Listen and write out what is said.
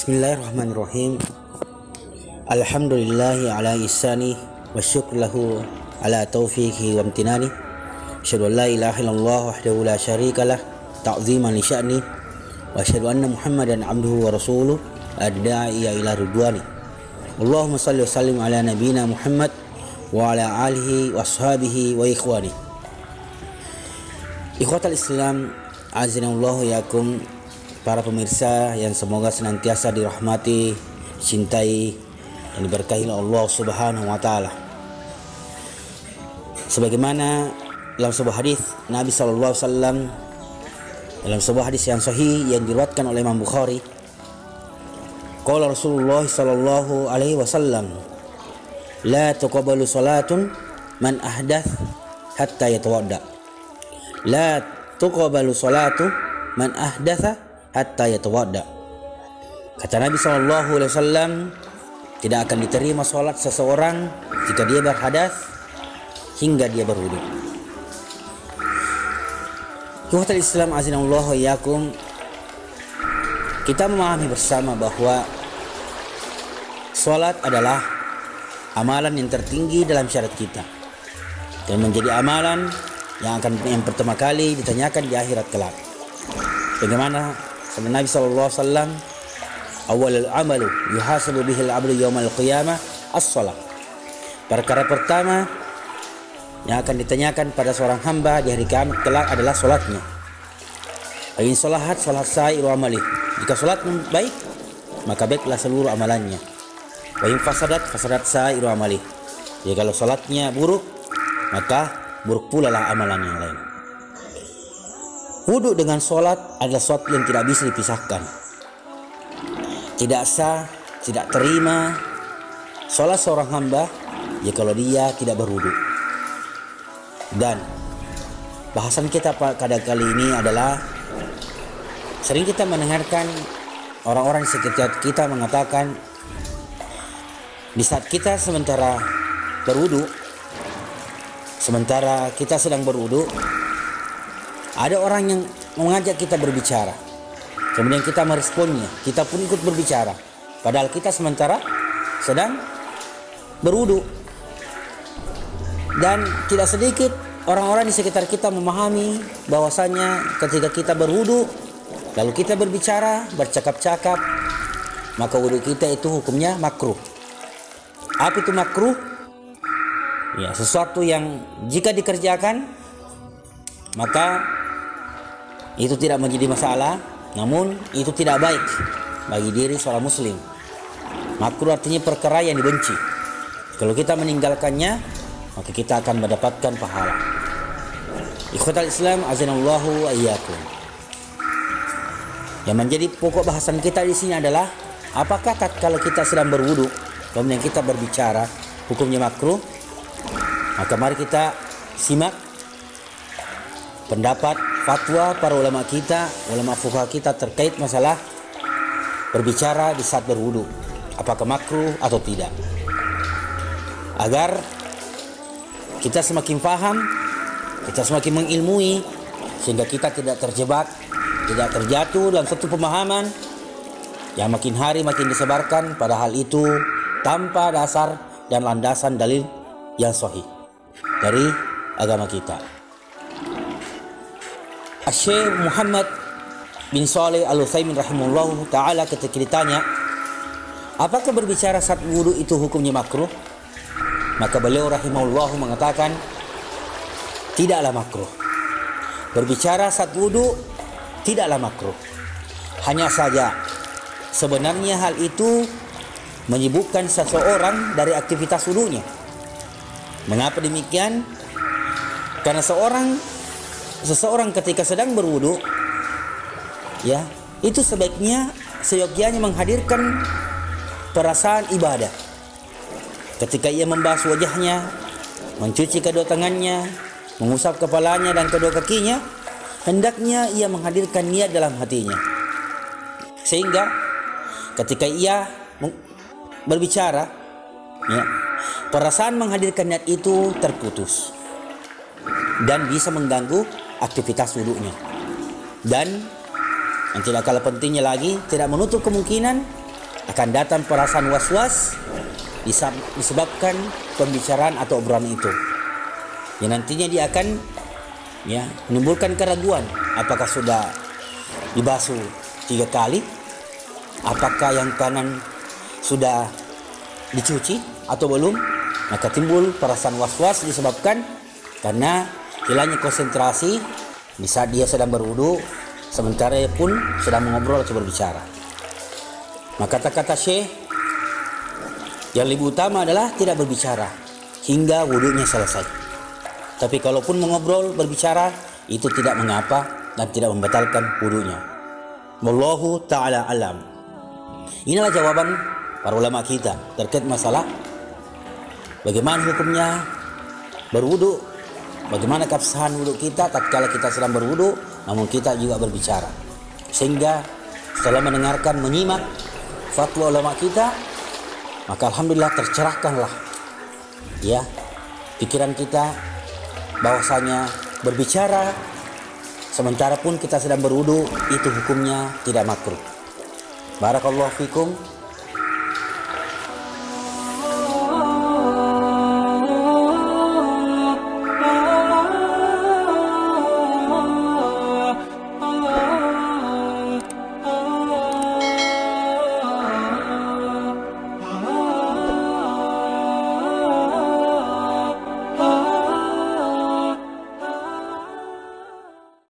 Bismillahirrahmanirrahim. Alhamdulillahi ala ihsani wa syukru lahu ala taufiqi wa amtinani. Asyhadu an la ilaha illallah wahdahu la syarikalah ta'ziman li sya'ni wa asyhadu anna Muhammadan abduhu wa rasuluh ad-da'i ila ridwani. Allahumma shalli wa sallim ala nabiyyina Muhammad wa ala alihi wa ashabihi wa ikhwani. Ikhwatal Islam, azinallahu yakum, para pemirsa yang semoga senantiasa dirahmati, cintai, dan diberkahi Allah Subhanahu wa taala. Sebagaimana dalam sebuah hadis Nabi sallallahu alaihi wasallam, dalam sebuah hadis yang sahih yang diriwayatkan oleh Imam Bukhari, qala Rasulullah sallallahu alaihi wasallam, la tuqbalu salatun man ahdath hatta yatawadda. La tuqbalu salatu man ahdatha hatta yatawadda. Kata Nabi SAW, tidak akan diterima sholat seseorang jika dia berhadas hingga dia berwudu. Ikhwatul Islam, azinallahu iyyakum, kita memahami bersama bahwa sholat adalah amalan yang tertinggi dalam syariat kita dan menjadi amalan yang pertama kali ditanyakan di akhirat kelak. Bagaimana sama Nabi SAW, awalul amalu yuhasabu bihil abdu yawmal qiyamah as-salat. Perkara pertama yang akan ditanyakan pada seorang hamba di hari kiamat kelak adalah solatnya. In salahat salat sa'iru amali. Jika solat baik, maka baiklah seluruh amalannya. Wa in fasadat fasadat sa'iru amali. Jika kalau solatnya buruk, maka buruk pula lah amalan yang lain. Wudu dengan sholat adalah sesuatu yang tidak bisa dipisahkan. Tidak sah, tidak terima sholat seorang hamba jika dia tidak berwudu. Dan bahasan kita pada kali ini adalah, sering kita mendengarkan orang-orang di sekitar kita mengatakan, di saat kita sementara kita sedang berwudu, ada orang yang mengajak kita berbicara, kemudian kita meresponnya, kita pun ikut berbicara, padahal kita sementara sedang berwudu. Dan tidak sedikit orang-orang di sekitar kita memahami bahwasanya ketika kita berwudu lalu kita berbicara, bercakap-cakap, maka wudu kita itu hukumnya makruh. Apa itu makruh? Ya, sesuatu yang jika dikerjakan maka itu tidak menjadi masalah, namun itu tidak baik bagi diri seorang muslim. Makruh artinya perkara yang dibenci. Kalau kita meninggalkannya, maka kita akan mendapatkan pahala. Ikhwatal Islam, azanallahu wa iyyakum. Yang menjadi pokok bahasan kita di sini adalah, apakah tatkala kita sedang berwudu kemudian kita berbicara hukumnya makruh? Maka mari kita simak pendapat fatwa para ulama kita, ulama fuqaha kita terkait masalah berbicara di saat berwudu, apakah makruh atau tidak, agar kita semakin paham, kita semakin mengilmui, sehingga kita tidak terjebak, tidak terjatuh dalam satu pemahaman yang makin hari makin disebarkan, padahal itu tanpa dasar dan landasan dalil yang sahih dari agama kita. Syekh Muhammad bin Shalih Al-Utsaimin rahimahullah ta'ala ketika ditanya, apakah berbicara saat wudu itu hukumnya makruh? Maka beliau rahimahullah mengatakan, tidaklah makruh. Berbicara saat wudu tidaklah makruh. Hanya saja sebenarnya hal itu menyibukkan seseorang dari aktivitas wudunya. Mengapa demikian? Karena seseorang ketika sedang berwudu, ya, itu seyogyanya menghadirkan perasaan ibadah. Ketika ia membasuh wajahnya, mencuci kedua tangannya, mengusap kepalanya dan kedua kakinya, hendaknya ia menghadirkan niat dalam hatinya. Sehingga ketika ia berbicara, ya, perasaan menghadirkan niat itu terputus dan bisa mengganggu aktivitas wudunya. Dan yang tidak kalah pentingnya lagi, tidak menutup kemungkinan akan datang perasaan was-was disebabkan pembicaraan atau obrolan itu. Yang nantinya dia akan menimbulkan keraguan, apakah sudah dibasuh 3 kali, apakah yang kanan sudah dicuci atau belum. Maka timbul perasaan was-was disebabkan karena hilangnya konsentrasi di saat dia sedang berwudu, sementara pun sedang mengobrol atau berbicara. Maka kata-kata Syekh, yang lebih utama adalah tidak berbicara hingga wudunya selesai. Tapi kalaupun mengobrol, berbicara, itu tidak mengapa dan tidak membatalkan wudunya. Wallahu ta'ala alam. Inilah jawaban para ulama kita terkait masalah bagaimana hukumnya berwudu, bagaimana keabsahan wudu kita tatkala kita sedang berwudu namun kita juga berbicara. Sehingga setelah mendengarkan, menyimak fatwa ulama kita, maka alhamdulillah tercerahkanlah pikiran kita bahwasanya berbicara sementara pun kita sedang berwudu itu hukumnya tidak makruh. Barakallahu fikum.